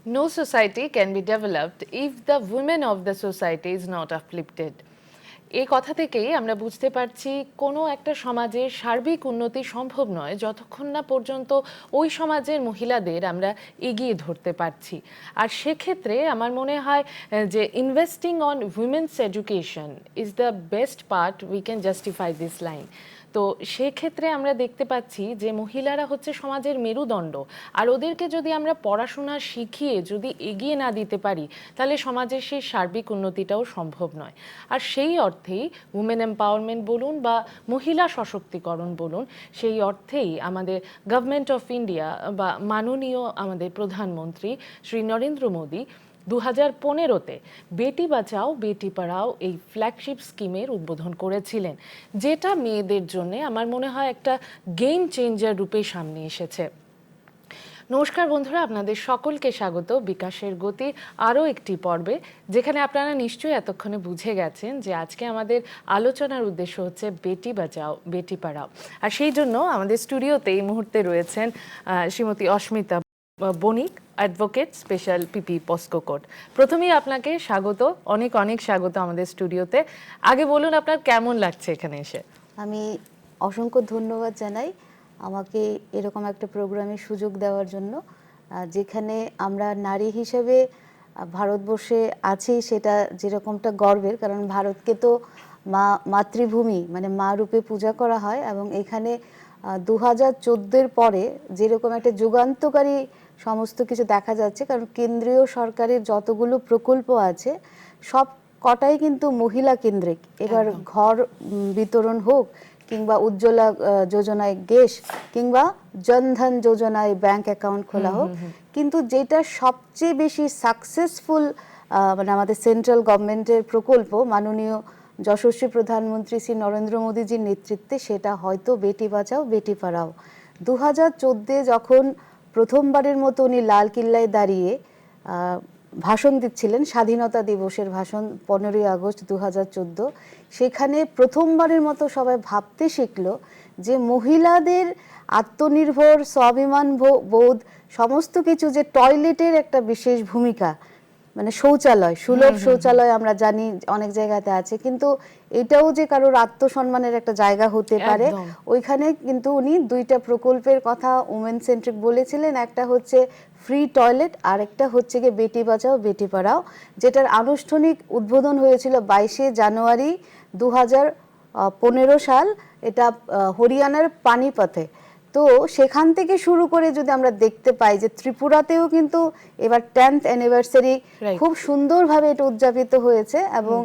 No society can be developed if the women of the society is not uplifted. এই কথা থেকেই আমরা বুঝতে পারছি কোনো একটা সমাজের সার্বিক উন্নতি সম্ভব নয় যতক্ষণ না পর্যন্ত ওই সমাজের মহিলাদের আমরা এগিয়ে ধরতে পারছি। আর সেক্ষেত্রে আমার মনে হয় যে investing on women's education is the best part we can justify this line. তো সেক্ষেত্রে আমরা দেখতে পাচ্ছি যে মহিলারা হচ্ছে সমাজের মেরুদণ্ড, আর ওদেরকে যদি আমরা পড়াশোনা শিখিয়ে যদি এগিয়ে না দিতে পারি তাহলে সমাজের সেই সার্বিক উন্নতিটাও সম্ভব নয়। আর সেই অর্থেই উমেন এম্পাওয়ারমেন্ট বলুন বা মহিলা সশক্তিকরণ বলুন, সেই অর্থেই আমাদের গভর্নমেন্ট অফ ইন্ডিয়া বা মাননীয় আমাদের প্রধানমন্ত্রী শ্রী নরেন্দ্র মোদী 2015-তে বেটি বাঁচাও বেটি পড়াও এই ফ্ল্যাগশিপ স্কিমের উদ্বোধন করেছিলেন, যেটা মেয়েদের জন্য আমার মনে হয় একটা গেম চেঞ্জার রূপে সামনে এসেছে। নমস্কার বন্ধুরা, আপনাদের সকলকে স্বাগত বিকাশের গতির আরও একটি পর্বে, যেখানে আপনারা নিশ্চয়ই এতক্ষণে বুঝে গেছেন যে আজকে আমাদের আলোচনার উদ্দেশ্য হচ্ছে বেটি বাঁচাও বেটি পড়াও। আর সেই জন্য আমাদের স্টুডিওতে এই মুহূর্তে রয়েছেন Shrimati Asmita Banik, advocate, special PP POCSO court. প্রথমেই আপনাকে স্বাগত, অনেক অনেক স্বাগত আমাদের স্টুডিওতে। আগে বলুন আপনার কেমন লাগছে এখানে এসে? আমি অসংখ্য ধন্যবাদ জানাই আমাকে এরকম একটা প্রোগ্রামে সুযোগ দেওয়ার জন্য, যেখানে আমরা নারী হিসেবে ভারতবর্ষে আছি, সেটা যেরকমটা গর্বের, কারণ ভারতকে তো মাতৃভূমি মানে মা রূপে পূজা করা হয়। এবং এখানে 2014-এর পরে যেরকম একটা যুগান্তকারী সমস্ত কিছু দেখা যাচ্ছে, কারণ কেন্দ্রীয় সরকারের যতগুলো প্রকল্প আছে সব কটাই কিন্তু মহিলা কেন্দ্রিক। এবার ঘর বিতরণ হোক, কিংবা উজ্জ্বলা যোজনায় গ্যাস, কিংবা জনধন যোজনায় ব্যাংক অ্যাকাউন্ট খোলা হোক, কিন্তু যেটা সবচেয়ে বেশি সাকসেসফুল মানে আমাদের সেন্ট্রাল গভর্নমেন্টের প্রকল্প মাননীয় যশস্বী প্রধানমন্ত্রী শ্রী নরেন্দ্র মোদীজির নেতৃত্বে, সেটা হয়তো বেটি বাঁচাও বেটি পড়াও। 2014 যখন প্রথমবারের মতো উনি লাল কিল্লায় দাঁড়িয়ে ভাষণ দিচ্ছিলেন, স্বাধীনতা দিবসের ভাষণ 15ই আগস্ট 2014, সেখানে প্রথমবারের মতো সবাই ভাবতে শিখলো যে মহিলাদের আত্মনির্ভর, স্বাভিমান বোধ, সমস্ত কিছু, যে টয়লেটের একটা বিশেষ ভূমিকা, মানে শৌচালয়, সুলভ শৌচালয় আমরা জানি অনেক জায়গাতে আছে, কিন্তু এটাও যে কারোর আত্মসম্মানের একটা জায়গা হতে পারে, ওইখানে কিন্তু উনি দুইটা প্রকল্পের কথা উমেন সেন্ট্রিক বলেছিলেন। একটা হচ্ছে ফ্রি টয়লেট, আর একটা হচ্ছে গিয়ে বেটি বাঁচাও বেটি পড়াও, যেটার আনুষ্ঠানিক উদ্বোধন হয়েছিল 22শে জানুয়ারি 2015 সাল। এটা হরিয়ানার পানিপথে। তো সেখান থেকে শুরু করে যদি আমরা দেখতে পাই যে ত্রিপুরাতেও কিন্তু এবার 10th অ্যানিভার্সারি খুব সুন্দরভাবে এটা উদযাপিত হয়েছে, এবং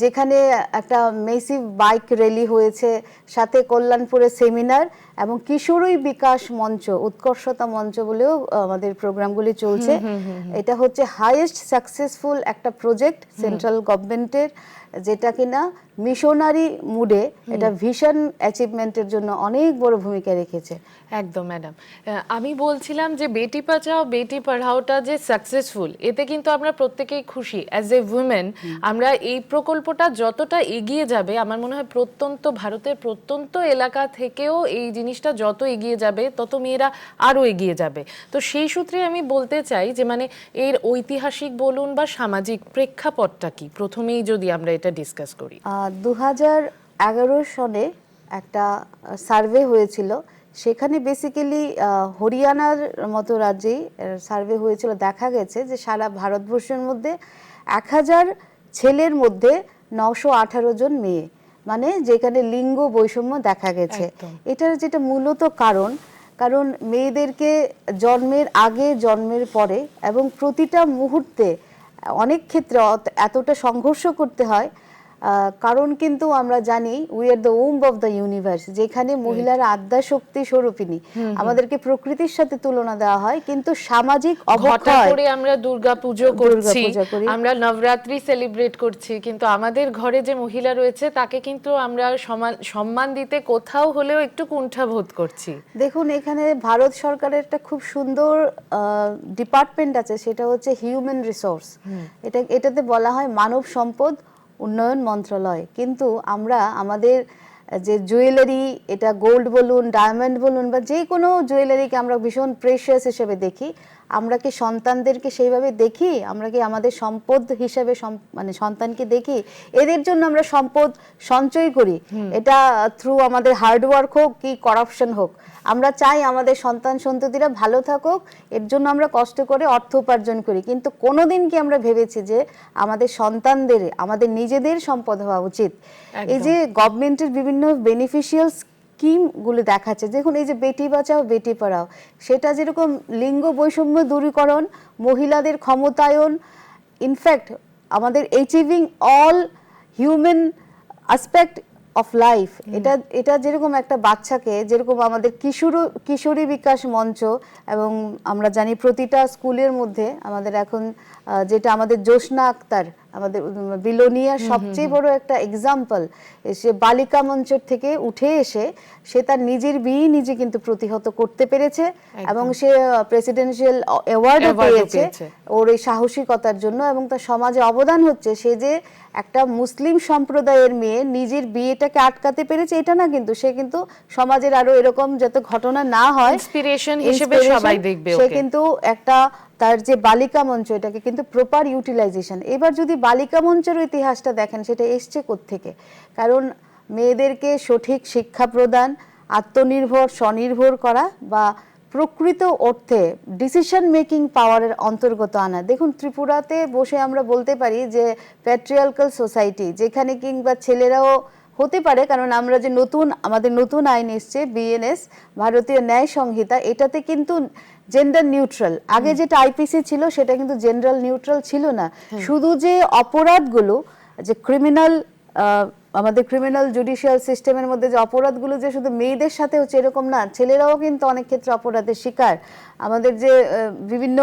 যেখানে একটা মেসিভ বাইক র্যালি হয়েছে, সাথে কল্যাণপুরে সেমিনার, এবং কিশোরী বিকাশ মঞ্চ, উৎকর্ষতা মঞ্চ বলেও আমাদের প্রোগ্রামগুলি চলছে। এটা হচ্ছে হাইয়েস্ট সাকসেসফুল একটা প্রজেক্ট সেন্ট্রাল গভর্নমেন্টের, যেটা কিনা মিশনারি মুডে এটা ভিশন অ্যাচিভমেন্টের জন্য অনেক বড় ভূমিকা রেখেছে। একদম ম্যাডাম, আমি বলছিলাম যে বেটি বাঁচাও বেটি পড়াওটা যে সাকসেসফুল, এতে কিন্তু আমরা প্রত্যেকেই খুশি। অ্যাজ এ উইমেন আমরা এই প্রকল্পটা যতটা এগিয়ে যাবে, আমার মনে হয় ভারতের প্রত্যন্ত এলাকা থেকেও এই জিনিসটা যত এগিয়ে যাবে তত মেয়েরা আরও এগিয়ে যাবে। তো সেই সূত্রে আমি বলতে চাই যে মানে এর ঐতিহাসিক বলুন বা সামাজিক প্রেক্ষাপটটা কি, প্রথমেই যদি আমরা এটা ডিসকাস করি। 2011 সনে একটা সার্ভে হয়েছিল, সেখানে বেসিক্যালি হরিয়ানার মতো রাজ্যেই সার্ভে হয়েছিল। দেখা গেছে যে সারা ভারতবর্ষের মধ্যে 1000 ছেলের মধ্যে 918 জন মেয়ে, মানে যেখানে লিঙ্গ বৈষম্য দেখা গেছে। এটার যেটা মূলত কারণ মেয়েদেরকে জন্মের আগে, জন্মের পরে এবং প্রতিটা মুহূর্তে অনেক ক্ষেত্রে এতটা সংঘর্ষ করতে হয়। কারণ কিন্তু আমরা জানি we are the womb of the universe, যেখানে মহিলারা আদ্যা শক্তি স্বরূপিণী, আমাদেরকে প্রকৃতির সাথে তুলনা দেওয়া হয়, কিন্তু সামাজিক অবক্ষয় করে আমরা দুর্গা পুজো করছি, আমরা নবরাত্রি সেলিব্রেট করছি, কিন্তু আমাদের ঘরে যে মহিলা রয়েছে তাকে কিন্তু আমরা সম্মান দিতে কোথাও হলেও একটু কুণ্ঠা বোধ করছি। দেখুন, এখানে ভারত সরকারের একটা খুব সুন্দর ডিপার্টমেন্ট আছে, সেটা হচ্ছে হিউম্যান রিসোর্স। এটাতে বলা হয় মানব সম্পদ উন্নয়ন মন্ত্রণালয়। কিন্তু আমরা আমাদের যে জুয়েলারি, এটা গোল্ড বলুন, ডায়মন্ড বলুন, বা যে কোনো জুয়েলারিকে আমরা ভীষণ প্রেশিয়াস হিসেবে দেখি, আমরা কি সন্তানদেরকে সেইভাবে দেখি? আমরা কি আমাদের সম্পদ হিসেবে মানে সন্তানকে দেখি? এদের জন্য আমরা সম্পদ সঞ্চয় করি, এটা থ্রু আমাদের হার্ডওয়ার্ক হোক কি করাপশন হোক, আমরা চাই আমাদের সন্তান সন্ততিরা ভালো থাকুক, এর জন্য আমরা কষ্ট করে অর্থ উপার্জন করি। কিন্তু কোনোদিন কি আমরা ভেবেছি যে আমাদের সন্তানদের আমাদের নিজেদের সম্পদ হওয়া উচিত? এই যে গভর্নমেন্টের বিভিন্ন বেনিফিশিয়াল স্কিমগুলো দেখাচ্ছে, দেখুন এই যে বেটি বাঁচাও বেটি পড়াও, সেটা যেরকম লিঙ্গ বৈষম্য দূরীকরণ, মহিলাদের ক্ষমতায়ন, ইনফ্যাক্ট আমাদের achieving all human aspect of life, এটা যেরকম একটা বাচ্চাকে, যেরকম আমাদের কিশোরী বিকাশ মঞ্চ, এবং আমরা জানি প্রতিটা স্কুলের মধ্যে আমাদের এখন যেটা আমাদের জোসনা আক্তার, আমাদের বিলোনিয়ার সবচেয়ে বড় একটা এক্সাম্পল, সে বালিকা মঞ্চের থেকে উঠে এসে সে তার নিজের বিয়ে নিজে কিন্তু প্রতিহত করতে পেরেছে, এবং সে প্রেসিডেন্সিয়াল অ্যাওয়ার্ডও পেয়েছে ওর এই সাহসিকতার জন্য, এবং তার সমাজে অবদান হচ্ছে। সে যে একটা মুসলিম সম্প্রদায়ের মেয়ে নিজের বিয়েটাকে আটকাতে পেরেছে এটা না, কিন্তু সে কিন্তু সমাজের আরো এরকম যাতে ঘটনা না হয় ইন্সপিরেশন হিসেবে সবাই দেখবে সে ওকে। কিন্তু একটা তার যে বালিকা মঞ্চ, এটাকে কিন্তু প্রপার ইউটিলাইজেশন। এবার যদি বালিকা মঞ্চের ইতিহাসটা দেখেন, সেটা এসছে কোত্থেকে? কারণ মেয়েদেরকে সঠিক শিক্ষা প্রদান, আত্মনির্ভর স্বনির্ভর করা, বা প্রকৃত অর্থে ডিসিশন মেকিং পাওয়ারের অন্তর্গত আনা। দেখুন ত্রিপুরাতে বসে আমরা বলতে পারি যে প্যাট্রিয়ার্কাল সোসাইটি, যেখানে কিংবা ছেলেরাও হতে পারে, কারণ আমরা যে আমাদের নতুন আইন এসছে বিএনএস, ভারতীয় ন্যায় সংহিতা, এটাতে কিন্তু জেন্ডার নিউট্রাল। আগে যেটা আইপিসি ছিল সেটা কিন্তু জেন্ডার নিউট্রাল ছিল না। শুধু যে অপরাধগুলো, যে ক্রিমিনাল, আমাদের ক্রিমিনাল জুডিশিয়াল সিস্টেমের মধ্যে যে অপরাধগুলো যে শুধু মেয়েদের সাথে হচ্ছে এরকম না, ছেলেরাও কিন্তু অনেক ক্ষেত্রে অপরাধের শিকার। আমাদের যে বিভিন্ন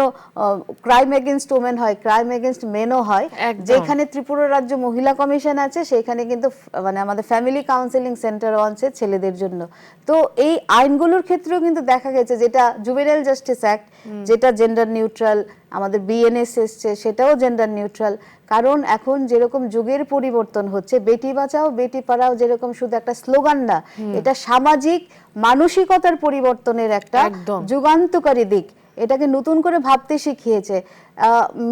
ক্রাইম এগেনস্ট ওমেন হয়, ক্রাইম এগেনস্ট মেনও হয়, যেখানে ত্রিপুরা রাজ্য মহিলা কমিশন আছে সেখানে কিন্তু মানে আমাদের ফ্যামিলি কাউন্সেলিং সেন্টারও আছে ছেলেদের জন্য। তো এই আইনগুলোর ক্ষেত্রেও কিন্তু দেখা গেছে, যেটা জুভেনাইল জাস্টিস অ্যাক্ট, যেটা জেন্ডার নিউট্রাল, আমাদের বিএনএস এসছে সেটাও জেন্ডার নিউট্রাল। কারণ এখন যেরকম যুগের পরিবর্তন হচ্ছে, বেটি বাঁচাও বেটি পড়াও যেরকম শুধু একটা স্লোগান না, এটা সামাজিক মানসিকতার পরিবর্তনের একটা যুগান্তকারী দিক। এটাকে নতুন করে ভাবতে শিখিয়েছে।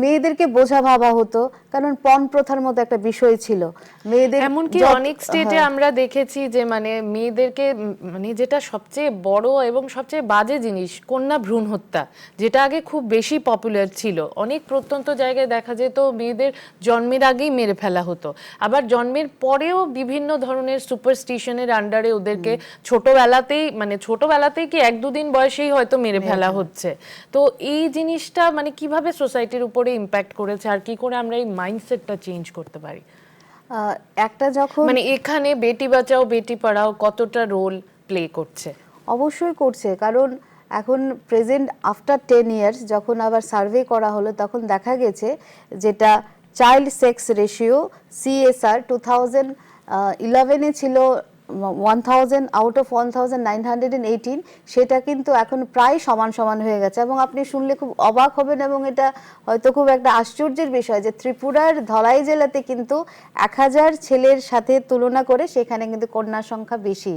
মেয়েদেরকে বোঝা ভাবা হতো, কারণ পণ প্রথার মতো একটা বিষয় ছিল মেয়েদের। এমনকি অনেক স্টেটে আমরা দেখেছি যে মানে মেয়েদেরকে মানে যেটা সবচেয়ে বড় এবং সবচেয়ে বাজে জিনিস, কন্যা ভ্রূণ হত্যা, যেটা আগে খুব বেশি পপুলার ছিল, অনেক প্রত্যন্ত জায়গায় দেখা যেত মেয়েদের জন্মের আগেই মেরে ফেলা হতো। আবার জন্মের পরেও বিভিন্ন ধরনের সুপারস্টিশনের আন্ডারে ওদেরকে ছোটবেলাতেই কি 1-2 দিন বয়সেই হয়তো মেরে ফেলা হচ্ছে। তো এই জিনিসটা মানে কিভাবে সোসাইটির উপরে ইম্প্যাক্ট করেছে, আর কি করে আমরা এই মাইন্ডসেটটা চেঞ্জ করতে পারি? একটা যখন মানে এখানে বেটি বাঁচাও বেটি পড়াও কতটা রোল প্লে করছে? অবশ্যই করছে, কারণ এখন প্রেজেন্ট আফটার 10 ইয়ার্স যখন আবার সার্ভে করা হলো, তখন দেখা গেছে যেটা চাইল্ড সেক্স রেশিও CSR 2011-এ ছিল 1000 আউট অফ 1918, সেটা কিন্তু এখন প্রায় সমান সমান হয়ে গেছে। এবং আপনি শুনলে খুব অবাক হবেন, এবং এটা হয়তো খুব একটা আশ্চর্যের বিষয় যে ত্রিপুরার ধলাই জেলাতে কিন্তু 1000 ছেলের সাথে তুলনা করে সেখানে কিন্তু কন্যার সংখ্যা বেশি,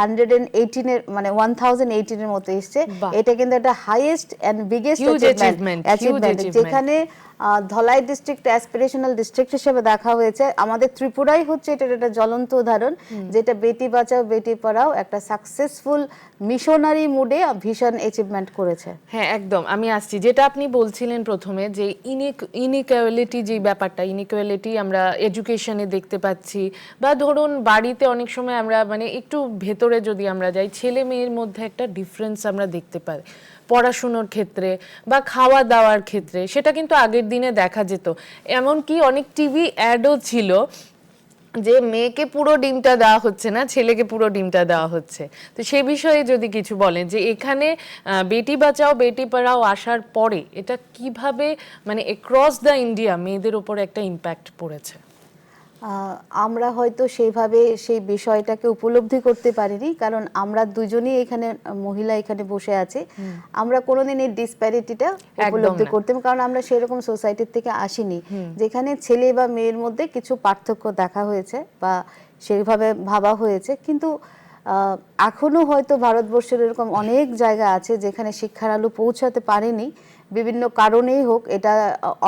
118-এর মানে 1018-এর মতো এসছে। এটা কিন্তু একটা হাইয়েস্ট অ্যান্ড বিগেস্ট অ্যাচিভমেন্ট, যেখানে ধলাই ডিস্ট্রিক্ট অ্যাসপিরেশনাল ডিস্ট্রিক্ট হিসেবে দেখা হয়েছে। আমাদের ত্রিপুরাই হচ্ছে এটার একটা জ্বলন্ত উদাহরণ, যেটা বেটি বাঁচাও বেটি পড়াও একটা সাকসেসফুল মিশনারি মুডে ভীষণ অ্যাচিভমেন্ট করেছে। হ্যাঁ একদম, আমি আসছি যেটা আপনি বলছিলেন প্রথমে, যে ইনইকুয়ালিটি, যে ব্যাপারটা, ইনইকুয়ালিটি আমরা এডুকেশনে দেখতে পাচ্ছি, বা ধরুন বাড়িতে অনেক সময় আমরা মানে একটু ভেতরে যদি আমরা যাই, ছেলে মেয়ের মধ্যে একটা ডিফারেন্স আমরা দেখতে পাই পড়াশুনোর ক্ষেত্রে বা খাওয়া দাওয়ার ক্ষেত্রে। সেটা কিন্তু আগের দিনে দেখা যেত, এমনকি অনেক টিভি অ্যাডও ছিল যে মেয়েকে পুরো ডিমটা দেওয়া হচ্ছে না, ছেলেকে পুরো ডিমটা দেওয়া হচ্ছে। তো সেই বিষয়ে যদি কিছু বলেন, যে এখানে বেটি বাঁচাও বেটি পড়াও আসার পরে এটা কিভাবে মানে অ্যাক্রস দ্য ইন্ডিয়া মেয়েদের উপর একটা ইম্প্যাক্ট পড়েছে? আমরা হয়তো সেইভাবে সেই বিষয়টাকে উপলব্ধি করতে পারিনি, কারণ আমরা দুজনেই এখানে মহিলা এখানে বসে আছি, আমরা কোনোদিন এই ডিসপ্যারিটিটা উপলব্ধি করতে, কারণ আমরা সেরকম সোসাইটির থেকে আসিনি যেখানে ছেলে বা মেয়ের মধ্যে কিছু পার্থক্য দেখা হয়েছে, বা সেইভাবে ভাবা হয়েছে, কিন্তু এখনো হয়তো ভারতবর্ষের এরকম অনেক জায়গা আছে যেখানে শিক্ষার আলো পৌঁছাতে পারেনি, বিভিন্ন কারণেই হোক, এটা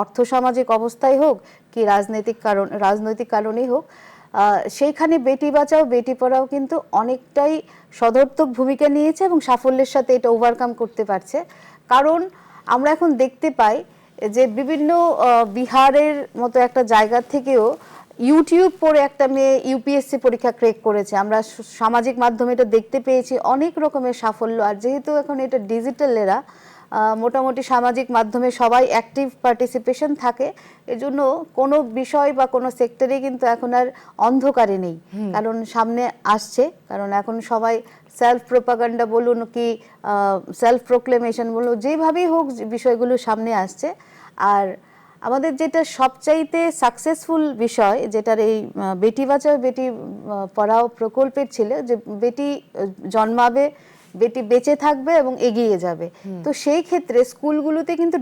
অর্থসামাজিক অবস্থায় হোক কি রাজনৈতিক কারণেই হোক। সেইখানে বেটি বাঁচাও বেটি পড়াও কিন্তু অনেকটাই সদর্থক ভূমিকা নিয়েছে এবং সাফল্যের সাথে এটা ওভারকাম করতে পারছে। কারণ আমরা এখন দেখতে পাই যে বিভিন্ন বিহারের মতো একটা জায়গা থেকেও ইউটিউব পড়ে একটা মেয়ে ইউপিএসসি পরীক্ষা ক্র্যাক করেছে। আমরা সামাজিক মাধ্যমে এটা দেখতে পেয়েছি, অনেক রকমের সাফল্য। আর যেহেতু এখন এটা ডিজিটাল এরা, মোটামুটি সামাজিক মাধ্যমে সবাই অ্যাক্টিভ পার্টিসিপেশন থাকে, এজন্য কোনো বিষয় বা কোনো সেক্টরে কিন্তু এখন আর অন্ধকারে নেই, কারণ সামনে আসছে। কারণ এখন সবাই সেলফ প্রোপাগান্ডা বলুন কি সেলফ প্রোক্লেমেশন বলুন, যেভাবেই হোক বিষয়গুলো সামনে আসছে। আর আমাদের যেটা সবচাইতে সাকসেসফুল বিষয়, যেটার এই বেটি বাঁচাও বেটি পড়াও প্রকল্পের ছিল, যে বেটি জন্মাবে, বেটি বেঁচে থাকবে এবং এগিয়ে যাবে। তো সেই ক্ষেত্রে স্কুলগুলোতে কিন্তু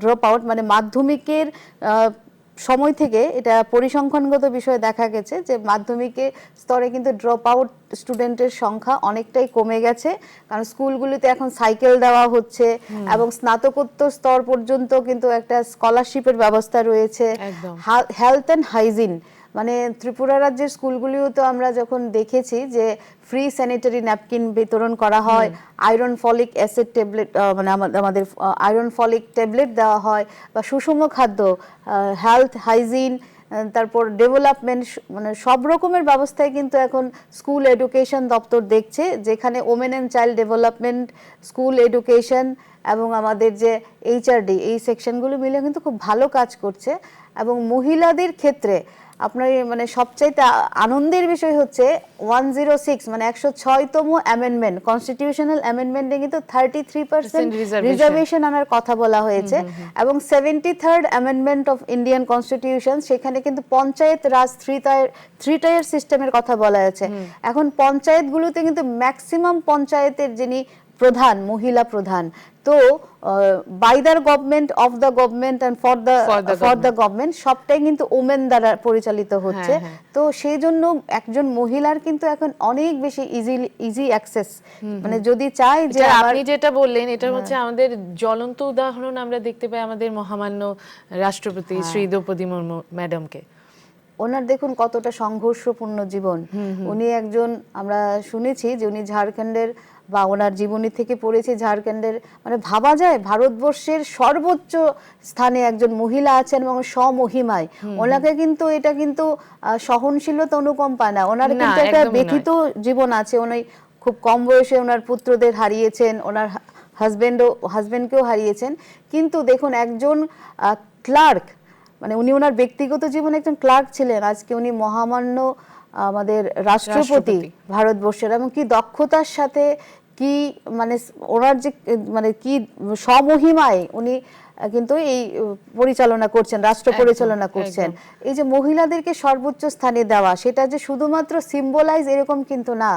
ড্রপ আউট মানে মাধ্যমিকের সময় থেকে এটা পরিসংখ্যানগত বিষয়ে দেখা গেছে যে মাধ্যমিকের স্তরে কিন্তু ড্রপ আউট স্টুডেন্টের সংখ্যা অনেকটাই কমে গেছে, কারণ স্কুলগুলিতে এখন সাইকেল দেওয়া হচ্ছে এবং স্নাতকোত্তর স্তর পর্যন্ত কিন্তু একটা স্কলারশিপের ব্যবস্থা রয়েছে। হেলথ অ্যান্ড হাইজিন, মানে ত্রিপুরা রাজ্যের স্কুলগুলিও তো আমরা যখন দেখেছি যে ফ্রি স্যানিটারি ন্যাপকিন বিতরণ করা হয়, আয়রন ফলিক অ্যাসিড ট্যাবলেট, মানে আমাদের আয়রন ফলিক ট্যাবলেট দেওয়া হয়, বা সুষম খাদ্য, হেলথ হাইজিন, তারপর ডেভেলপমেন্ট, মানে সব রকমের ব্যবস্থায় কিন্তু এখন স্কুল এডুকেশন দপ্তর দেখছে, যেখানে women and child development, school education এবং আমাদের যে এইচআরডি, এই সেকশনগুলো মিলে কিন্তু খুব ভালো কাজ করছে। এবং মহিলাদের ক্ষেত্রে আপনার মানে সবচাইতে আনন্দের বিষয় হচ্ছে 106 মানে 106তম অ্যামেন্ডমেন্ট, কনস্টিটিউশনাল অ্যামেন্ডমেন্টে কিন্তু 33% রিজার্ভেশন আনার কথা বলা হয়েছে। এবং 73rd amendment of Indian constitution, সেখানে কিন্তু পঞ্চায়েত রাজ থ্রি টায়ার সিস্টেমের কথা বলা হয়েছে। এখন পঞ্চায়েতগুলোতে কিন্তু ম্যাক্সিমাম পঞ্চায়েতের যিনি প্রধান, মহিলা প্রধান, তো by the government, of the government and for the government, সবটাই কিন্তু ওমেন দ্বারা পরিচালিত হচ্ছে। তো সেই জন্য একজন মহিলার কিন্তু এখন অনেক বেশি ইজি অ্যাক্সেস, মানে যদি চাই যে আপনি যেটা বললেন এটা হচ্ছে আমাদের জ্বলন্ত উদাহরণ আমরা দেখতে পাই আমাদের মহামান্য রাষ্ট্রপতি শ্রী দ্রৌপদী মুর্মু ম্যাডামকে। ওনার দেখুন কতটা সংঘর্ষপূর্ণ জীবন। উনি একজন, আমরা শুনেছি যে উনি ঝাড়খণ্ডের, বা ওনার জীবনী থেকে পড়েছি ঝাড়খণ্ডের, মানে ভাবা যায় ভারতবর্ষের সর্বোচ্চ স্থানে একজন মহিলা আছেন এবং স্বমহিমায়। ওনাকে কিন্তু এটা কিন্তু সহনশীলতা অনুকম্পা না, ওনার কিন্তু একটা ব্যথিত জীবন আছে। উনি খুব কম বয়সে ওনার পুত্রদের হারিয়েছেন, ওনার হাজবেন্ডকেও হারিয়েছেন। কিন্তু দেখুন একজন ক্লার্ক, মানে উনি ওনার ব্যক্তিগত জীবনে একজন ক্লার্ক ছিলেন, আজকে উনি মহামান্য আমাদের রাষ্ট্রপতি ভারতবর্ষের। এবং কি দক্ষতার সাথে, কি মানে ওনার যে মানে কি স্বমহিমায় উনি কিন্তু এই পরিচালনা করছেন, রাষ্ট্র পরিচালনা করছেন। এই যে মহিলাদেরকে সর্বোচ্চ স্থানে দেওয়া, সেটা যে শুধুমাত্র সিম্বলাইজ এরকম কিন্তু না,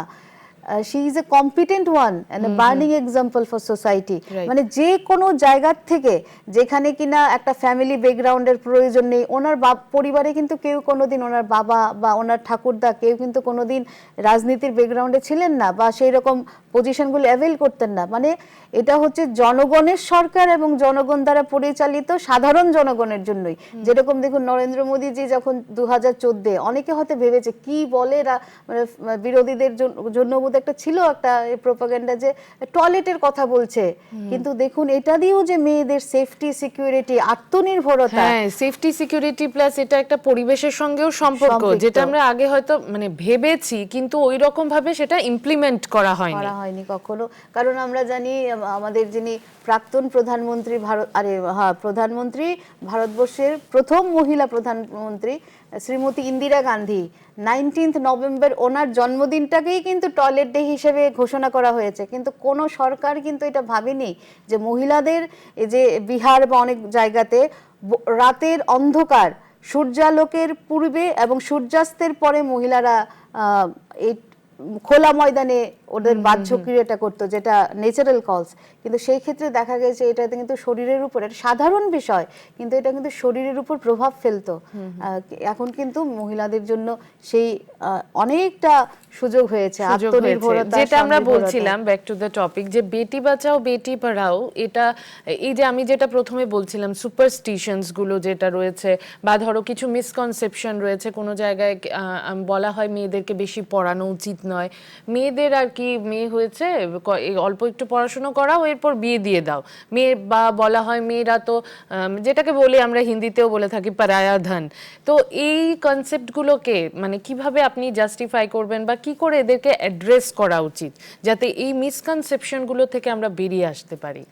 she is a competent one and a burning example for society. মানে যে কোনো জায়গা থেকে যেখানে কিনা একটা ফ্যামিলি ব্যাকগ্রাউন্ডের প্রয়োজন নেই, ওনার পরিবারে কিন্তু কেউ কোনোদিন, ওনার বাবা বা ওনার ঠাকুরদা কেউ কিন্তু কোনোদিন রাজনীতির ব্যাকগ্রাউন্ডে ছিলেন না বা সেই রকম পজিশনগুলো অ্যাভেল করতেন না। মানে এটা হচ্ছে জনগণের সরকার এবং জনগণ দ্বারা পরিচালিত, সাধারণ জনগণের জন্যই। যেরকম দেখুন নরেন্দ্র মোদীজি যখন 2014, অনেকে হয়তো ভেবেছে কি বলে, মানে বিরোধীদের জন্য একটা ছিল একটা প্রোপাগান্ডা যে টয়লেটের কথা বলছে, কিন্তু দেখুন এটা দিয়েও যে মেয়েদের সেফটি সিকিউরিটি, আত্মনির্ভরতা, হ্যাঁ সেফটি সিকিউরিটি প্লাস এটা একটা পরিবেশের সঙ্গেও সম্পর্ক, যেটা আমরা আগে হয়তো মানে ভেবেছি কিন্তু ওই রকম ভাবে সেটা ইমপ্লিমেন্ট করা হয়নি কখনো। কারণ আমরা জানি আমাদের যিনি প্রাক্তন প্রধানমন্ত্রী, প্রধানমন্ত্রী, ভারতবর্ষের প্রথম মহিলা প্রধানমন্ত্রী শ্রীমতী ইন্দিরা গান্ধী, 19 নভেম্বর ওনার জন্মদিনটাকেই কিন্তু টয়লেট ডে হিসেবে ঘোষণা করা হয়েছে। কিন্তু কোনো সরকার কিন্তু এটা ভাবেনি যে মহিলাদের, এই যে বিহার বা অনেক জায়গাতে রাতের অন্ধকার, সূর্যালোকের পূর্বে এবং সূর্যাস্তের পরে মহিলারা এই খোলা ময়দানে ওদের বাহ্য ক্রিয়াটা করতো, যেটা ন্যাচারাল কজ, কিন্তু সেই ক্ষেত্রে দেখা গেছে এটাতে কিন্তু শরীরের উপর, এটা সাধারণ বিষয় কিন্তু এটা কিন্তু শরীরের উপর প্রভাব ফেলতো। এখন কিন্তু মহিলাদের জন্য সেই অনেকটা সুযোগ হয়েছে, আত্মনির্ভরতা, যেটা আমরা স্বনির্ভরতা। বলছিলাম ব্যাক টু দ্য টপিক, যে বেটি বাঁচাও বেটি পড়াও, এটা এই যে আমি যেটা প্রথমে বলছিলাম সুপারস্টিশনস গুলো যেটা রয়েছে, বা ধরো কিছু মিসকনসেপশন রয়েছে, কোনো জায়গায় বলা হয় মেয়েদেরকে বেশি পড়ানো উচিত নয়, মেয়েদের আর কি মেয়ে হয়েছে অল্প একটু পড়াশোনা করাও এরপর বিয়ে দিয়ে দাও মেয়ে, বা বলা হয় মেয়েরা তো যেটাকে বলে আমরা হিন্দিতেও বলে থাকি পারায়া ধন। তো এই কনসেপ্টগুলোকে মানে কিভাবে আপনি জাস্টিফাই করবেন বা কি করে এদেরকে অ্যাড্রেস করা উচিত যাতে এই মিসকনসেপশনগুলো থেকে আমরা বেরিয়ে আসতে পারি?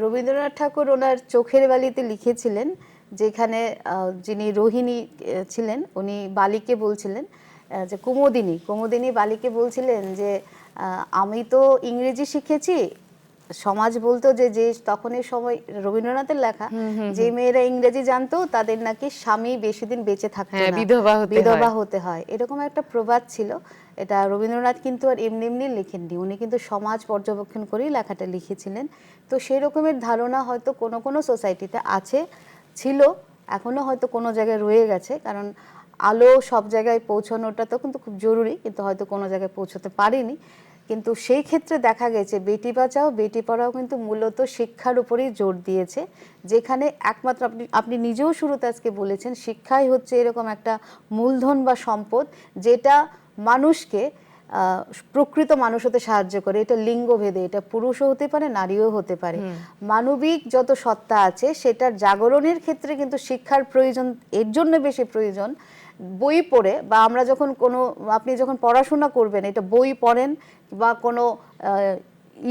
রবীন্দ্রনাথ ঠাকুর ওনার চোখের বালিতে লিখেছিলেন, যেখানে যিনি রোহিণী ছিলেন উনি বালিকে বলছিলেন যে কুমুদিনী বালিকে বলছিলেন যে আমি তো ইংরেজি শিখেছি, সমাজ বলতো যে যে তখন এই সময় রবীন্দ্রনাথের লেখা, যে মেয়েরা ইংরেজি জানতো তাদের নাকি স্বামী বেশি দিন বেঁচে থাকতো না, বিধবা হতে হয়, এরকম একটা প্রবাদ ছিল। এটা রবীন্দ্রনাথ কিন্তু আর এমনি এমনি লিখেননি, উনি কিন্তু সমাজ পর্যবেক্ষণ করেই লেখাটা লিখেছিলেন। তো সেই রকমের ধারণা হয়তো কোনো কোনো সোসাইটিতে আছে, ছিল, এখনো হয়তো কোনো জায়গায় রয়ে গেছে, কারণ আলো সব জায়গায় পৌঁছানোটা তো কিন্তু খুব জরুরি, কিন্তু হয়তো কোনো জায়গায় পৌঁছতে পারেনি। কিন্তু সেই ক্ষেত্রে দেখা গেছে বেটি বাঁচাও বেটি পড়াও কিন্তু মূলত শিক্ষার উপরেই জোর দিয়েছে, যেখানে একমাত্র আপনি নিজেও শুরুতে আজকে বলেছেন শিক্ষাই হচ্ছে এরকম একটা মূলধন বা সম্পদ যেটা মানুষকে প্রকৃত মানুষ হতে সাহায্য করে। এটা লিঙ্গভেদে, এটা পুরুষও হতে পারে, নারীও হতে পারে। মানবিক যত সত্তা আছে সেটার জাগরণের ক্ষেত্রে কিন্তু শিক্ষার প্রয়োজন এর জন্য বেশি প্রয়োজন। বই পড়ে বা আমরা যখন আপনি যখন পড়াশোনা করবেন, এটা বই পড়েন বা কোনো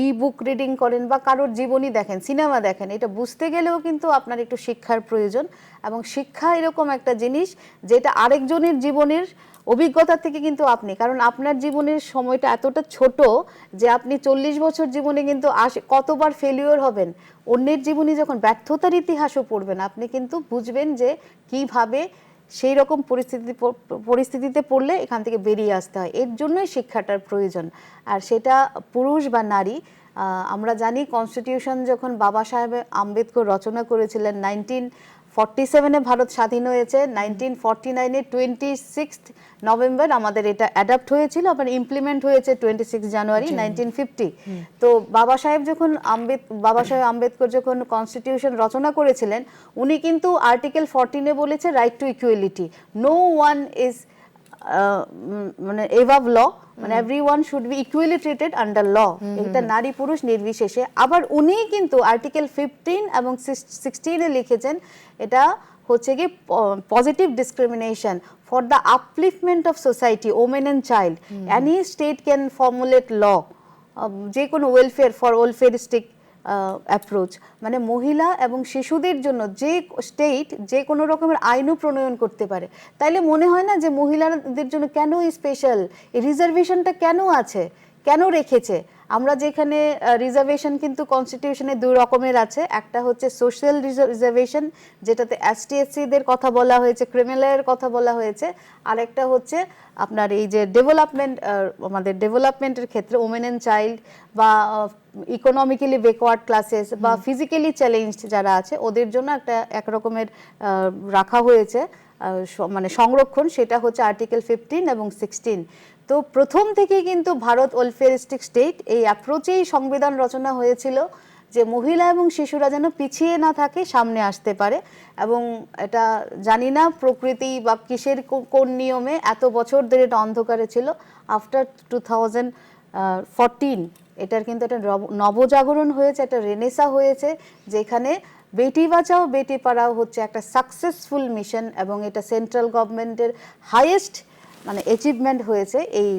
ই বুক রিডিং করেন বা কারোর জীবনী দেখেন, সিনেমা দেখেন, এটা বুঝতে গেলেও কিন্তু আপনার একটু শিক্ষার প্রয়োজন। এবং শিক্ষা এরকম একটা জিনিস যেটা আরেকজনের জীবনের অভিজ্ঞতা থেকে কিন্তু আপনি, কারণ আপনার জীবনের সময়টা এতটা ছোট যে আপনি 40 বছর জীবনে কিন্তু কতবার ফেলিওর হবেন, অন্যের জীবনে যখন ব্যর্থতার ইতিহাসও পড়বেন আপনি কিন্তু বুঝবেন যে কিভাবে সেই রকম পরিস্থিতিতে পড়লে এখান থেকে বেরিয়ে আসতে হয়। এর জন্যই শিক্ষাটার প্রয়োজন। আর সেটা পুরুষ বা নারী, আমরা জানি কনস্টিটিউশন যখন বাবা সাহেব আম্বেদকর রচনা করেছিলেন 1947-এ ভারত স্বাধীন হয়েছে, 1949-এ 26 নভেম্বর আমাদের এটা অ্যাডাপ্ট হয়েছিল, আবার ইমপ্লিমেন্ট হয়েছে 26 জানুয়ারি 1950। তো বাবা সাহেব আম্বেদকর যখন কনস্টিটিউশন রচনা করেছিলেন, উনি কিন্তু আর্টিকেল 14-এ বলেছে right to equality, no one is মানে এভাব ল, মানে everyone should be equally treated under law, এটা নারী পুরুষ নির্বিশেষে। আবার উনি কিন্তু আর্টিকেল 15 এবং 16-এ লিখেছেন এটা হচ্ছে কি positive discrimination for the upliftment of society, women and child, any state can formulate law, যে কোনো ওয়েলফেয়ারিস্টিক অ্যাপ্রোচ, মানে মহিলা এবং শিশুদের জন্য যে স্টেট যে কোনো রকমের আইনও প্রণয়ন করতে পারে। তাইলে মনে হয় না যে মহিলাদের জন্য কেন স্পেশাল এই রিজার্ভেশনটা কেন আছে, কেন রেখেছে? আমরা যেখানে রিজার্ভেশন কিন্তু কনস্টিটিউশনে দুই রকমের আছে, একটা হচ্ছে সোশ্যাল রিজার্ভেশন যেটাতে ST/SC-দের কথা বলা হয়েছে, ক্রিমিনালের কথা বলা হয়েছে, আর একটা হচ্ছে আপনার এই যে ডেভেলপমেন্ট, আমাদের ডেভেলপমেন্টের ক্ষেত্রে ওমেন অ্যান্ড চাইল্ড বা ইকোনমিক্যালি ব্যাকওয়ার্ড ক্লাসেস বা ফিজিক্যালি চ্যালেঞ্জড যারা আছে ওদের জন্য একটা একরকমের রাখা হয়েছে মানে সংরক্ষণ, সেটা হচ্ছে আর্টিকেল 15 এবং 16। তো প্রথম থেকেই কিন্তু ভারত ওয়েলফেয়ারিস্টিক স্টেট এই অ্যাপ্রোচেই সংবিধান রচনা হয়েছিল যে মহিলা এবং শিশুরা যেন পিছিয়ে না থাকে, সামনে আসতে পারে। এবং এটা জানি না প্রকৃতি বা কিসের কোন নিয়মে এত বছর ধরে এটা অন্ধকারে ছিল, আফটার 2014 এটার কিন্তু একটা নবজাগরণ হয়েছে, একটা রেনেসা হয়েছে, যেখানে বেটি বাঁচাও বেটি পড়াও হচ্ছে একটা সাকসেসফুল মিশন এবং এটা সেন্ট্রাল গভর্নমেন্টের হাইয়েস্ট মানে অ্যাচিভমেন্ট হয়েছে এই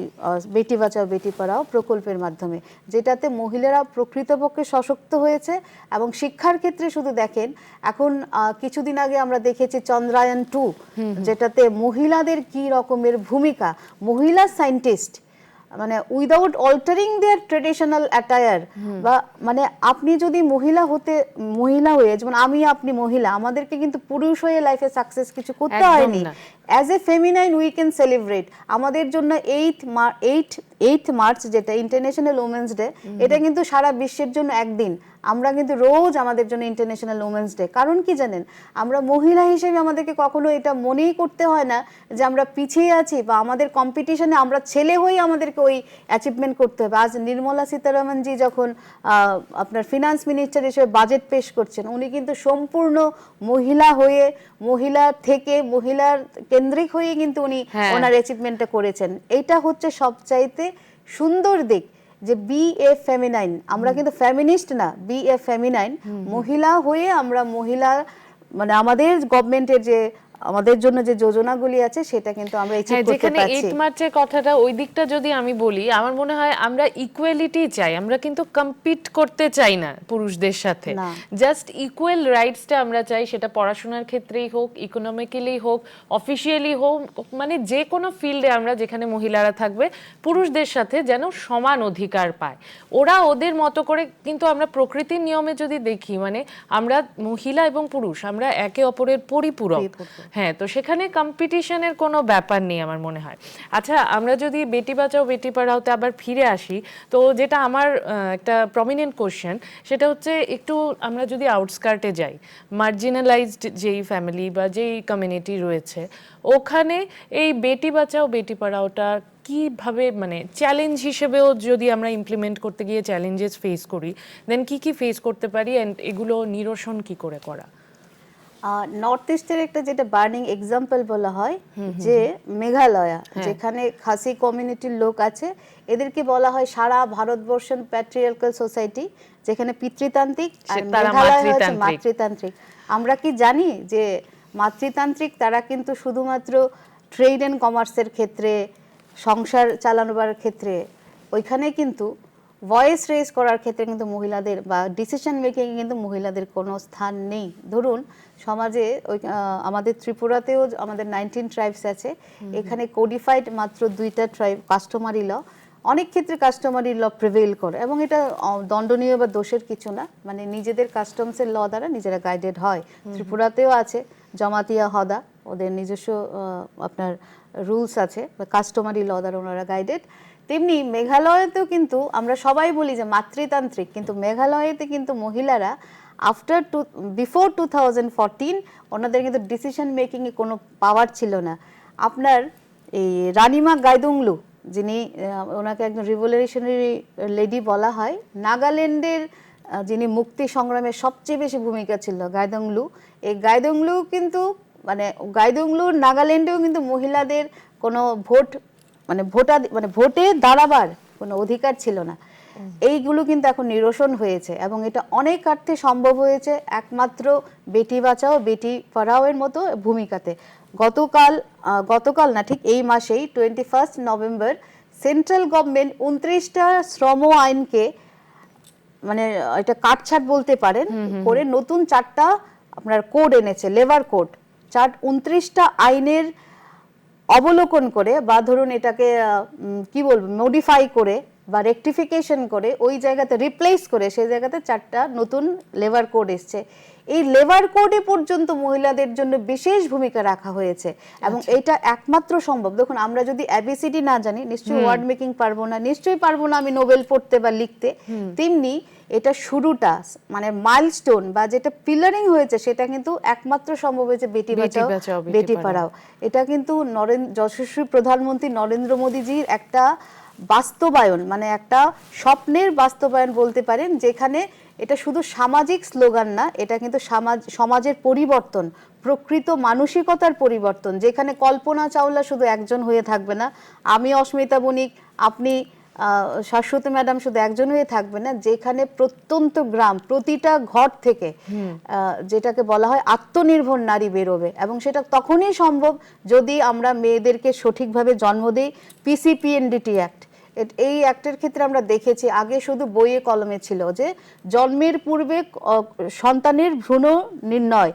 বেটি বাঁচাও বেটি পড়াও প্রকল্পের মাধ্যমে, যেটাতে মহিলারা প্রকৃতপক্ষে সশক্ত হয়েছে। এবং শিক্ষার ক্ষেত্রে শুধু দেখেন, এখন কিছুদিন আগে আমরা দেখেছি চন্দ্রায়ন 2, যেটাতে মহিলাদের কি রকমের ভূমিকা, মহিলা সায়েন্টিস্ট মানে উইদাউট অল্টারিং দেয়ার ট্রেডিশনাল অ্যাটায়ার, বা মানে আপনি যদি মহিলা হয়ে, যেমন আমি আপনি মহিলা, আমাদেরকে কিন্তু পুরুষ হয়ে লাইফে সাকসেস কিছু করতে একদম হয়নি। না। As a feminine we can celebrate. আমাদের জন্য 8th মার্চ যেটা ইন্টারন্যাশনাল উমেন্স ডে, এটা কিন্তু সারা বিশ্বের জন্য একদিন। আমরা কিন্তু রোজ আমাদের জন্য ইন্টারন্যাশনাল উমেন্স ডে। কারণ কি জানেন, আমরা মহিলা হিসেবে আমাদেরকে কখনো এটা মনেই করতে হয় না যে আমরা পিছিয়ে আছি, বা আমাদের কম্পিটিশনে আমরা ছেলে হয়ে আমাদেরকে ওই অ্যাচিভমেন্ট করতে হবে। আজ নির্মলা সীতারামনজি যখন আপনার ফিনান্স মিনিস্টার হিসেবে বাজেট পেশ করছেন, উনি কিন্তু সম্পূর্ণ মহিলা হয়ে, মহিলা থেকে, মহিলার কেন্দ্রিক হয়ে কিন্তু উনি ওনার অ্যাচিভমেন্টটা করেছেন। এটা হচ্ছে সবচাইতে সুন্দর দিক, যে বি এ ফেমিনাইন। আমরা কিন্তু ফেমিনিস্ট না, বি এ ফেমিনাইন। মহিলা হয়ে আমরা মহিলা, মানে আমাদের গভর্নমেন্টের যে আমাদের জন্য যে যোজনাগুলি আছে সেটা কিন্তু আমরা অ্যাচিভ করতে যেখানে পারছি। 8 মার্চের কথাটা, ওই দিকটা যদি আমি বলি, আমার মনে হয় আমরা ইকুয়ালিটি চাই, আমরা কিন্তু কম্পিট করতে চাই না পুরুষদের সাথে, জাস্ট ইকুয়াল রাইটসটা আমরা চাই। সেটা পড়াশোনার ক্ষেত্রেই হোক, ইকোনমিক্যালি হোক, অফিসিয়ালি হোক, মানে যে কোনো ফিল্ডে আমরা যেখানে মহিলারা থাকবে পুরুষদের সাথে যেন সমান অধিকার পায়। ওরা ওদের মতো করে, কিন্তু আমরা প্রকৃতির নিয়মে যদি দেখি, মানে আমরা মহিলা এবং পুরুষ আমরা একে অপরের পরিপূরক। হ্যাঁ, তো সেখানে কম্পিটিশনের কোনো ব্যাপার নেই আমার মনে হয়। আচ্ছা, আমরা যদি বেটি বাঁচাও বেটি পড়াওতে আবার ফিরে আসি, তো যেটা আমার একটা প্রমিনেন্ট কোশ্চেন, সেটা হচ্ছে একটু আমরা যদি আউটস্কার্টে যাই, মার্জিনালাইজড যেই ফ্যামিলি বা যেই কমিউনিটি রয়েছে, ওখানে এই বেটি বাঁচাও বেটি পড়াওটা কিভাবে, মানে চ্যালেঞ্জ হিসেবেও যদি আমরা ইমপ্লিমেন্ট করতে গিয়ে চ্যালেঞ্জেস ফেস করি, দেন কি ফেস করতে পারি, অ্যান্ড এগুলো নিরসন কি করে করা? নর্থ ইস্টের একটা যেটা বার্নিং এক্সাম্পল বলা হয়, যে মেঘালয়া, যেখানে খাসি কমিউনিটির লোক আছে, এদেরকে বলা হয় সারা ভারতবর্ষের প্যাট্রিয়ার্কাল সোসাইটি, যেখানে পিতৃতান্ত্রিক, আর মেঘালয় হচ্ছে মাতৃতান্ত্রিক। আমরা কি জানি যে মাতৃতান্ত্রিক তারা কিন্তু শুধুমাত্র ট্রেড অ্যান্ড কমার্সের ক্ষেত্রে, সংসার চালানোর ক্ষেত্রে, ওইখানে কিন্তু ভয়েস রেজ করার ক্ষেত্রে কিন্তু মহিলাদের, বা ডিসিশন মেকিং কিন্তু মহিলাদের কোনো স্থান নেই। ধরুন সমাজে ওই আমাদের ত্রিপুরাতেও আমাদের 19 ট্রাইবস আছে, এখানে কোডিফাইড মাত্র 2টা ট্রাইব কাস্টমারি ল। অনেক ক্ষেত্রে কাস্টমারি ল প্রিভেইল করে, এবং এটা দণ্ডনীয় বা দোষের কিছু না, মানে নিজেদের কাস্টমসের ল দ্বারা নিজেরা গাইডেড হয়। ত্রিপুরাতেও আছে জমাতিয়া হদা, ওদের নিজস্ব আপনার রুলস আছে, বা কাস্টমারি ল দ্বারা ওনারা গাইডেড। তেমনি মেঘালয়েতেও কিন্তু আমরা সবাই বলি যে মাতৃতান্ত্রিক, কিন্তু মেঘালয়েতে কিন্তু মহিলারা বিফোর 2014 ওনাদের কিন্তু ডিসিশন মেকিংয়ে কোনো পাওয়ার ছিল না। আপনার এই রানিমা গাইদুংলু, যিনি ওনাকে একজন রিভলিউশনারি লেডি বলা হয়, নাগাল্যান্ডের যিনি মুক্তি সংগ্রামে সবচেয়ে বেশি ভূমিকা ছিল গাইদুংলু। এই গাইদুংলু কিন্তু, মানে গাইদুংলুর নাগাল্যান্ডেও কিন্তু মহিলাদের কোনো ভোটে দাঁড়াবার কোনো অধিকার ছিল না। এইগুলো কিন্তু এখন নিরসন হয়েছে, এবং এটা অনেক অর্থে সম্ভব হয়েছে একমাত্র বেটি বাঁচাও বেটি পড়াও এর মতো ভূমিকাতে। গতকাল না, ঠিক এই মাসেই 21 নভেম্বর সেন্ট্রাল গভর্নমেন্ট 29টা শ্রম আইনকে, মানে এটা কাটছাট বলতে পারেন, করে নতুন 4টা আপনার কোড এনেছে, লেবার কোড। 29টা আইনের অবলোকন করে, বা ধরুন এটাকে কি বলবো, মডিফাই করে বা রেকটিফিকেশন করে, ওই জায়গাতে রিপ্লেস করে সেই জায়গাতে 4টা নতুন লেবার কোড এসছে। এই লেবার কোডে পর্যন্ত মহিলাদের জন্য বিশেষ ভূমিকা রাখা হয়েছে, এবং এটা একমাত্র সম্ভব। দেখুন, আমরা যদি এবিসিডি না জানি, নিশ্চয়ই ওয়ার্ড মেকিং পারবো না, নিশ্চয়ই পারবো না আমি নোবেল পড়তে বা লিখতে। তেমনি এটা শুরুটা, মানে মাইলস্টোন বা যেটা পিলারিং হয়েছে, সেটা কিন্তু একমাত্র সম্ভব হয়েছে বেটি বাঁচাও বেটি পড়াও। এটা কিন্তু যশস্বী প্রধানমন্ত্রী নরেন্দ্র মোদীজির একটা বাস্তবায়ন, মানে একটা স্বপ্নের বাস্তবায়ন বলতে পারেন, যেখানে এটা শুধু সামাজিক স্লোগান না, এটা কিন্তু সমাজের পরিবর্তন, প্রকৃত মানসিকতার পরিবর্তন, যেখানে কল্পনা চাওলা শুধু একজন হয়ে থাকবে না, আমি অস্মিতা বণিক, আপনি শাশ্বতী ম্যাডাম শুধু একজন হয়ে থাকবে না, যেখানে প্রত্যন্ত গ্রাম, প্রতিটা ঘর থেকে যেটাকে বলা হয় আত্মনির্ভর নারী বেরোবে। এবং সেটা তখনই সম্ভব যদি আমরা মেয়েদেরকে সঠিকভাবে জন্ম দিই। পিসিপিএনডিটি অ্যাক্ট, এই অ্যাক্টের ক্ষেত্রে আমরা দেখেছি আগে শুধু বইয়ে কলমে ছিল যে জন্মের পূর্বে সন্তানের ভ্রূণ নির্ণয়,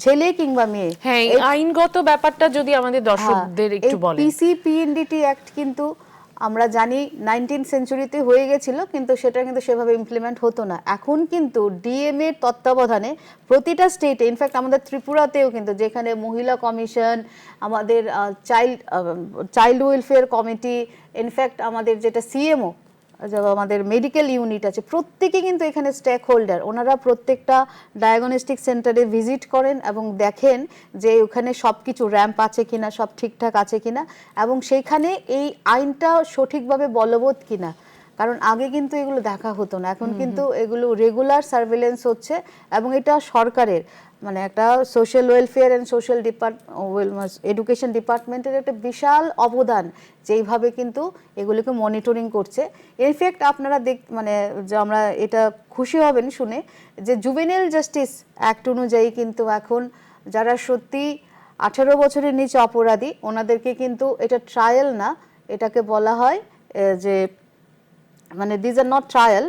ছেলে কিংবা মেয়ে। হ্যাঁ, আইনগত ব্যাপারটা যদি আমাদের দর্শকদের একটু বলেন। পিসিপিএনডিটি অ্যাক্ট কিন্তু আমরা জানি 19th সেঞ্চুরিতে হয়ে গেছিল, কিন্তু সেটা কিন্তু সেভাবে ইমপ্লিমেন্ট হতো না। এখন কিন্তু ডিএমএ এর তত্ত্বাবধানে প্রতিটা স্টেটে, ইনফ্যাক্ট আমাদের ত্রিপুরাতেও কিন্তু, যেখানে মহিলা কমিশন, আমাদের চাইল্ড ওয়েলফেয়ার কমিটি, ইনফ্যাক্ট আমাদের যেটা সিএমও, আমাদের মেডিকেল ইউনিট আছে, প্রত্যেকে কিন্তু এখানে স্টেক হোল্ডার। ওনারা প্রত্যেকটা ডায়াগনস্টিক সেন্টারে ভিজিট করেন এবং দেখেন যে ওখানে সব কিছু র্যাম্প আছে কিনা, সব ঠিকঠাক আছে কিনা, এবং সেইখানে এই আইনটা সঠিকভাবে বলবৎ কিনা। কারণ আগে কিন্তু এগুলো দেখা হতো না, এখন কিন্তু এগুলো রেগুলার সার্ভেলেন্স হচ্ছে, এবং এটা সরকারের মানে একটা social welfare and social education ডিপার্টমেন্টের একটা বিশাল অবদান, যেইভাবে কিন্তু এগুলোকে মনিটরিং করছে। ইনফ্যাক্ট আপনারা মানে যে আমরা এটা খুশি হবেন শুনে যে জুভেনাইল জাস্টিস অ্যাক্ট অনুযায়ী কিন্তু এখন যারা সত্যি 18 বছরের নিচে অপরাধী, ওনাদেরকে কিন্তু এটা ট্রায়াল না, এটাকে বলা হয় যে মানে দিস আর নট ট্রায়াল।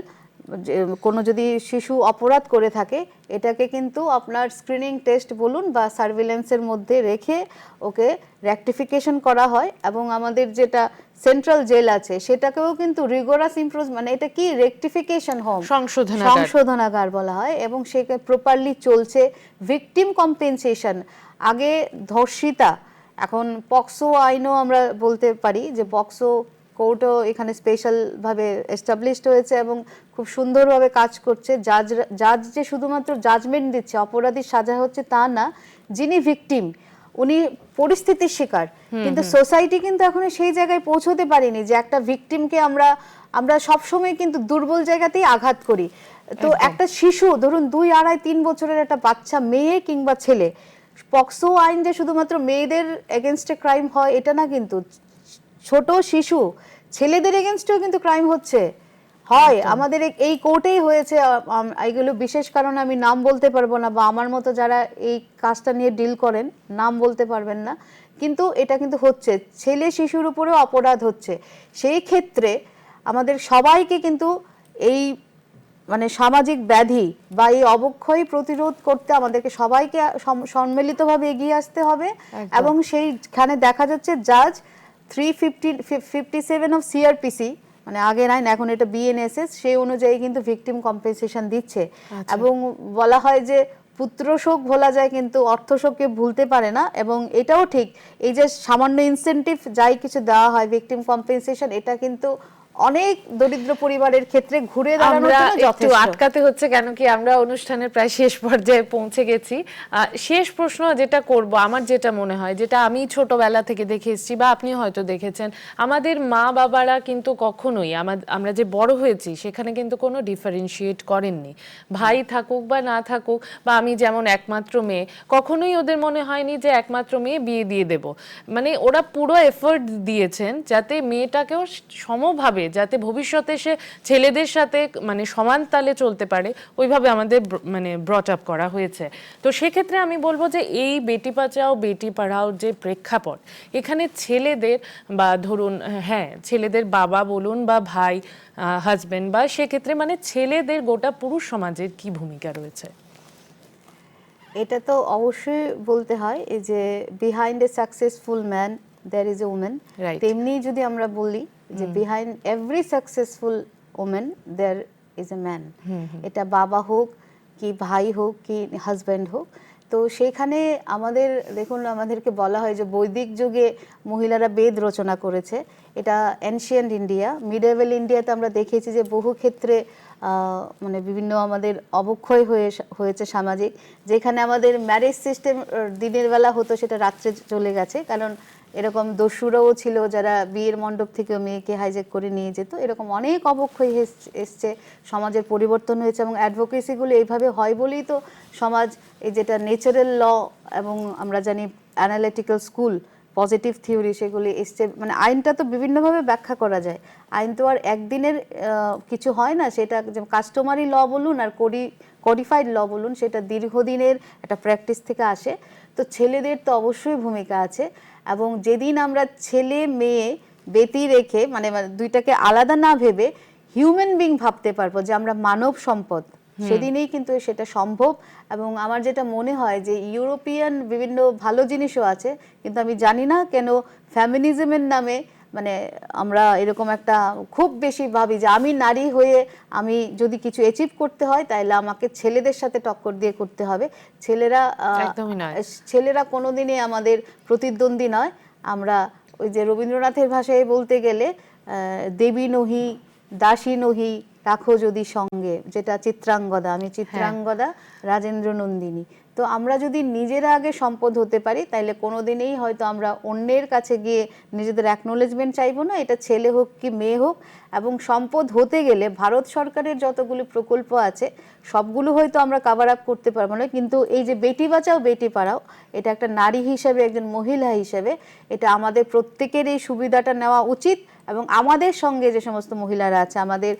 কোনো যদি শিশু অপরাধ করে থাকে, এটাকে কিন্তু আপনার স্ক্রিনিং টেস্ট বলুন বা সার্ভিলেন্সের মধ্যে রেখে ওকে রেকটিফিকেশন করা হয়। এবং আমাদের যেটা সেন্ট্রাল জেল আছে সেটাকেও কিন্তু রিগোরাস ইমপ্রুভ, মানে এটা কি রেকটিফিকেশন হোম, সংশোধনাগার বলা হয়, এবং সেটা প্রপারলি চলছে। ভিকটিম কম্পেনসেশন, আগে ধর্ষিতা, এখন পক্সো আইনও আমরা বলতে পারি যে পক্সো কোর্টও এখানে স্পেশালভাবে এস্টাবলিশড হয়েছে এবং খুব সুন্দরভাবে কাজ করছে। জাজ যে শুধুমাত্র জাজমেন্ট দিচ্ছে, অপরাধীর সাজা হচ্ছে তা না, যিনি ভিকটিম উনি পরিস্থিতির শিকার, কিন্তু সোসাইটি কিন্তু এখনো সেই জায়গায় পৌঁছতে পারেনি যে একটা ভিকটিমকে আমরা সবসময় কিন্তু দুর্বল জায়গাতেই আঘাত করি। তো একটা শিশু, ধরুন 2, 2.5, 3 বছরের একটা বাচ্চা, মেয়ে কিংবা ছেলে, পক্সো আইন যে শুধুমাত্র মেয়েদের এগেনস্টে ক্রাইম হয় এটা না, কিন্তু ছোট শিশু ছেলেদের এগেনস্টেও কিন্তু ক্রাইম হচ্ছে হয়। আমাদের এই কোর্টেই হয়েছে। এইগুলো বিশেষ কারণে আমি নাম বলতে পারবো না, বা আমার মতো যারা এই কাজটা নিয়ে ডিল করেন নাম বলতে পারবেন না, কিন্তু এটা কিন্তু হচ্ছে, ছেলে শিশুর উপরেও অপরাধ হচ্ছে। সেই ক্ষেত্রে আমাদের সবাইকে কিন্তু এই মানে সামাজিক ব্যাধি বা এই অবক্ষয় প্রতিরোধ করতে আমাদেরকে সবাইকে সম্মিলিতভাবে এগিয়ে আসতে হবে। এবং সেইখানে দেখা যাচ্ছে জাজ 357 অফ সিআরপিসি, মানে আগের আইন, এখন এটা বিএনএসএস, সেই অনুযায়ী কিন্তু ভিকটিম কম্পেনসেশন দিচ্ছে। এবং বলা হয় যে পুত্র শোক ভোলা যায় কিন্তু অর্থ শোককে ভুলতে পারে না। এবং এটাও ঠিক, এই যে সামান্য ইনসেনটিভ যাই কিছু দেওয়া হয় ভিকটিম কম্পেনসেশন, এটা কিন্তু অনেক দরিদ্র পরিবারের ক্ষেত্রে ঘুরে দাঁড়ানোর জন্য যথেষ্ট। আটকাতে হচ্ছে কেন কি আমরা অনুষ্ঠানের প্রায় শেষ পর্যায়ে পৌঁছে গেছি। শেষ প্রশ্ন যেটা করব, আমার যেটা মনে হয়, যেটা আমি ছোটবেলা থেকে দেখে এসেছি বা আপনি হয়তো দেখেছেন, আমাদের মা বাবারা কিন্তু কখনোই আমরা যে বড় হয়েছি সেখানে কিন্তু কোনো ডিফারেন্সিয়েট করেননি। ভাই থাকুক বা না থাকুক, বা আমি যেমন একমাত্র মেয়ে, কখনোই ওদের মনে হয়নি যে একমাত্র মেয়ে বিয়ে দিয়ে দেব। মানে ওরা পুরো এফোর্ট দিয়েছেন যাতে মেয়েটাকেও সমভাবে, যাতে ভবিষ্যতে সে ছেলেদের সাথে মানে সমান তালে চলতে পারে, ওইভাবে আমাদের মানে ব্রট আপ করা হয়েছে। তো সেক্ষেত্রে আমি বলবো যে এই বেটি বাঁচাও বেটি পড়াও যে প্রেক্ষাপট, এখানে ছেলেদের বা ধরুন হ্যাঁ ছেলেদের বাবা বলুন বা ভাই, হাজবেন্ড, বা সেক্ষেত্রে মানে ছেলেদের গোটা পুরুষ সমাজের কি ভূমিকা রয়েছে? এটা তো অবশ্যই বলতে হয়, এই যে behind a successful man there is a women, তেমনি যদি আমরা বলি যে behind every successful women there is a man. এটা বাবা হোক কি ভাই হোক কি হাজব্যান্ড হোক। তো সেইখানে আমাদের দেখুন, আমাদেরকে বলা হয় যে বৈদিক যুগে মহিলারা বেদ রচনা করেছে। এটা এনশিয়েন্ট ইন্ডিয়া, মিডেভেল ইন্ডিয়াতে আমরা দেখেছি যে বহু ক্ষেত্রে মানে বিভিন্ন আমাদের অবক্ষয় হয়েছে সামাজিক, যেখানে আমাদের ম্যারেজ সিস্টেম দিনের বেলা হতো সেটা রাত্রে চলে গেছে। কারণ এরকম দস্যুরাও ছিল যারা বিয়ের মণ্ডপ থেকে মেয়েকে হাইজ্যাক করে নিয়ে যেত। এরকম অনেক অবক্ষয় এসছে, সমাজের পরিবর্তন হয়েছে, এবং অ্যাডভোকেসিগুলো এইভাবে হয় বলেই তো সমাজ, এই যেটা নেচারাল ল এবং আমরা জানি অ্যানালিটিক্যাল স্কুল, পজিটিভ থিওরি, সেগুলি এসছে। মানে আইনটা তো বিভিন্নভাবে ব্যাখ্যা করা যায়, আইন তো আর একদিনের কিছু হয় না। সেটা যে কাস্টমারি ল বলুন আর কোডিফাইড ল বলুন, সেটা দীর্ঘদিনের একটা প্র্যাকটিস থেকে আসে। তো ছেলেদের তো অবশ্যই ভূমিকা আছে, এবং যেদিন আমরা ছেলে মেয়ে ব্যতি রেখে মানে দুইটাকে আলাদা না ভেবে হিউম্যান বিং ভাবতে পারবো যে আমরা মানব সম্পদ, সেদিনেই কিন্তু সেটা সম্ভব। এবং আমার যেটা মনে হয় যে ইউরোপিয়ান বিভিন্ন ভালো জিনিসও আছে, কিন্তু আমি জানি না কেন ফ্যামিনিজমের নামে মানে আমরা এরকম একটা খুব বেশি ভাবি যে আমি নারী হয়ে আমি যদি কিছু অ্যাচিভ করতে হয় তাহলে আমাকে ছেলেদের সাথে টক্কর দিয়ে করতে হবে। একদমই নয়। ছেলেরা কোনোদিনই আমাদের প্রতিদ্বন্দ্বী নয়। আমরা ওই যে রবীন্দ্রনাথের ভাষায় বলতে গেলে দেবী নহি দাসী নহি রাখো যদি সঙ্গে, যেটা চিত্রাঙ্গদা, আমি চিত্রাঙ্গদা রাজেন্দ্র নন্দিনী। তো আমরা যদি নিজেরা আগে সম্পদ হতে পারি তাহলে কোনোদিনই হয়তো আমরা অন্যের কাছে গিয়ে নিজেদের অ্যাকনোলেজমেন্ট চাইবো না, এটা ছেলে হোক কি মেয়ে হোক। এবং সম্পদ হতে গেলে ভারত সরকারের যতগুলি প্রকল্প আছে সবগুলো হয়তো আমরা কাভার আপ করতে পারবো না, কিন্তু এই যে বেটি বাঁচাও বেটি পড়াও, এটা একটা নারী হিসেবে, একজন মহিলা হিসেবে এটা আমাদের প্রত্যেকের এই সুবিধাটা নেওয়া উচিত। এবং আমাদের সঙ্গে যে সমস্ত মহিলারা আছে, আমাদের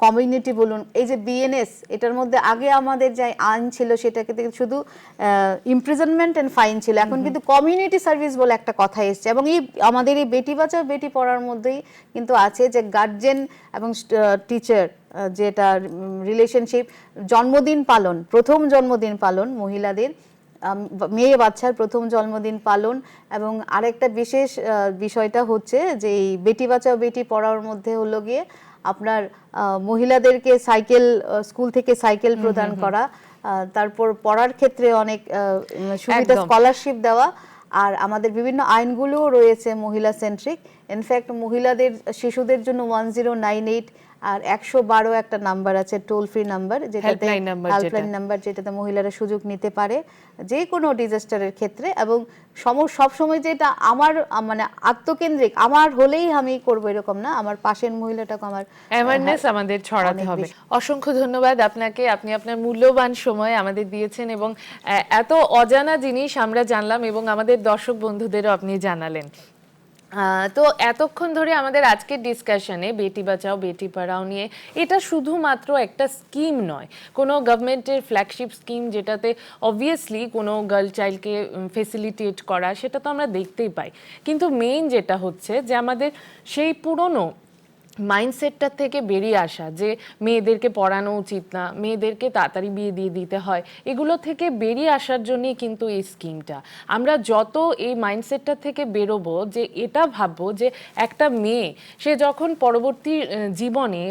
কমিউনিটি বলুন, এই যে বিএনএস, এটার মধ্যে আগে আমাদের যে আইন ছিল সেটাকে শুধু ইমপ্রিজনমেন্ট এন্ড ফাইন ছিল, এখন কিন্তু কমিউনিটি সার্ভিস বলে একটা কথা এসছে। এবং এই আমাদের এই বেটি বাঁচাও বেটি পড়ার মধ্যেই কিন্তু আছে যে গার্জেন এবং টিচার যেটা রিলেশনশিপ, জন্মদিন পালন, প্রথম জন্মদিন পালন মহিলাদের, মেয়ে বাচ্চার প্রথম জন্মদিন পালন। এবং আরেকটা বিশেষ বিষয়টা হচ্ছে যে এই বেটি বাঁচাও বেটি পড়ার মধ্যে হলো গিয়ে আপনার মহিলাদেরকে সাইকেল, স্কুল থেকে সাইকেল প্রদান করা, তারপর পড়ার ক্ষেত্রে অনেক সুবিধা, স্কলারশিপ দেওয়া। আর আমাদের বিভিন্ন আইনগুলোও রয়েছে মহিলা সেন্ট্রিক। ইনফ্যাক্ট মহিলাদের, শিশুদের জন্য 1098 আর 112 একটা নাম্বার আছে, টোল ফ্রি নাম্বার, যেটাতে হেল্পলাইন নাম্বার, যেটাতে মহিলারা সুযোগ নিতে পারে যে কোনো ডিজাস্টারের ক্ষেত্রে। এবং সব সময় যেটা আমার মানে আত্মকেন্দ্রিক, আমার হলেই আমি করব এরকম না, আমার পাশের মহিলাটাকে আমার অ্যাওয়ারনেস আমাদের ছড়াতে হবে। অসংখ্য ধন্যবাদ আপনাকে, আপনি আপনার মূল্যবান সময় আমাদের দিয়েছেন এবং এত অজানা জিনিস আমরা জানলাম এবং আমাদের দর্শক বন্ধুদেরও আপনি জানালেন। তো এতক্ষণ ধরে আমাদের আজকের ডিসকাশনে বেটি বাঁচাও বেটি পড়াও নিয়ে, এটা শুধুমাত্র একটা স্কিম নয়, কোনো গভর্নমেন্টের ফ্ল্যাগশিপ স্কিম যেটাতে অবভিয়াসলি কোনো গার্ল চাইল্ডকে ফেসিলিটেট করা, সেটা তো আমরা দেখতেই পাই, কিন্তু মেইন যেটা হচ্ছে যে আমাদের সেই পুরনো মাইন্ডসেটটার থেকে বেরিয়ে আসা যে মেয়েদেরকে পড়ানো উচিত না, মেয়েদেরকে তাড়াতাড়ি বিয়ে দিয়ে দিতে হয়, এগুলো থেকে বেরিয়ে আসার জন্যই কিন্তু এই স্কিমটা। আমরা যত এই মাইন্ডসেটটা থেকে বেরোবো, যে এটা ভাববো যে একটা মেয়ে সে যখন পরবর্তী জীবনে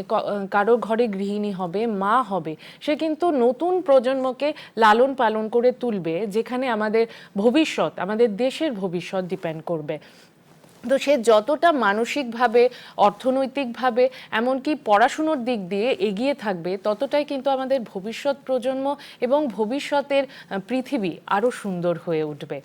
কারো ঘরে গৃহিণী হবে, মা হবে, সে কিন্তু নতুন প্রজন্মকে লালন পালন করে তুলবে, যেখানে আমাদের ভবিষ্যৎ, আমাদের দেশের ভবিষ্যৎ ডিপেন্ড করবে। তো সে যতটা মানসিকভাবে, অর্থনৈতিকভাবে, এমনকি পড়াশুনোর দিক দিয়ে এগিয়ে থাকবে, ততটাই কিন্তু আমাদের ভবিষ্যৎ প্রজন্ম এবং ভবিষ্যতের পৃথিবী আরও সুন্দর হয়ে উঠবে।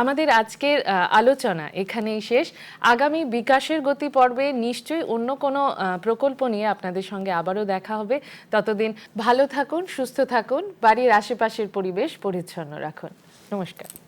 আমাদের আজকের আলোচনা এখানেই শেষ। আগামী বিকাশের গতি পর্বে নিশ্চয়ই অন্য কোনো প্রকল্প নিয়ে আপনাদের সঙ্গে আবারও দেখা হবে। ততদিন ভালো থাকুন, সুস্থ থাকুন, বাড়ির আশেপাশের পরিবেশ পরিচ্ছন্ন রাখুন। নমস্কার।